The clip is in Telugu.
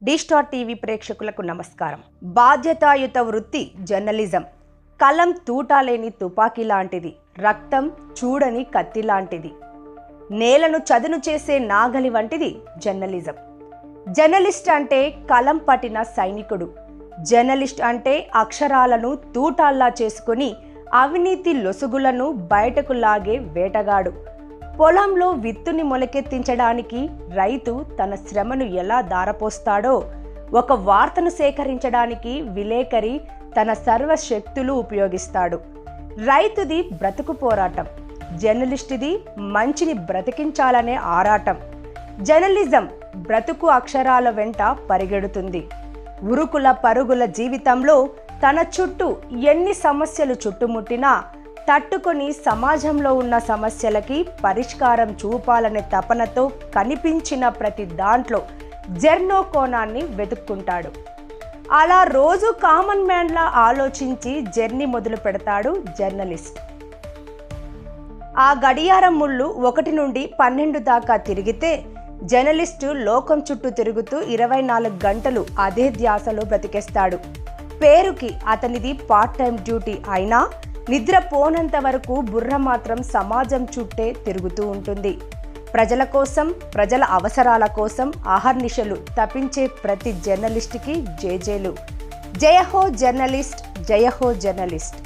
డి స్టార్ టీవీ ప్రేక్షకులకు నమస్కారం. బాధ్యతాయుత వృత్తి జర్నలిజం. కలం తూటాలేని తుపాకీ లాంటిది, రక్తం చూడని కత్తి లాంటిది, నేలను చదును చేసే నాగలి వంటిది జర్నలిజం. జర్నలిస్ట్ అంటే కలం పట్టిన సైనికుడు. జర్నలిస్ట్ అంటే అక్షరాలను తూటాల్లా చేసుకుని అవినీతి లొసుగులను బయటకు లాగే వేటగాడు. పొలంలో విత్తుని మొలకెత్తించడానికి రైతు తన శ్రమను ఎలా దారపోస్తాడో, ఒక వార్తను సేకరించడానికి విలేకరి తన సర్వశక్తులు ఉపయోగిస్తాడు. రైతుది బ్రతుకు పోరాటం, జర్నలిస్టుది మంచిని బ్రతికించాలనే ఆరాటం. జర్నలిజం బ్రతుకు అక్షరాల వెంట పరిగెడుతుంది. ఉరుకుల పరుగుల జీవితంలో తన చుట్టూ ఎన్ని సమస్యలు చుట్టుముట్టినా తట్టుకొని సమాజంలో ఉన్న సమస్యలకి పరిష్కారం చూపాలనే తపనతో కనిపించిన ప్రతి దాంట్లో జర్నో కోణాన్ని వెతుక్కుంటాడు. అలా రోజు కామన్ మ్యాన్లా ఆలోచించి జర్నీ మొదలు పెడతాడు జర్నలిస్ట్. ఆ గడియారం ముళ్ళు 1 నుండి 12 దాకా తిరిగితే జర్నలిస్టు లోకం చుట్టూ తిరుగుతూ 24 గంటలు అదే ధ్యాసలో బ్రతికేస్తాడు. పేరుకి అతనిది పార్ట్ టైం డ్యూటీ అయినా నిద్రపోనంత వరకు బుర్ర మాత్రం సమాజం చుట్టే తిరుగుతూ ఉంటుంది. ప్రజల కోసం, ప్రజల అవసరాల కోసం అహర్నిశలు తపించే ప్రతి జర్నలిస్ట్కి జేజేలు. జయ హో జర్నలిస్ట్, జయ హో జర్నలిస్ట్.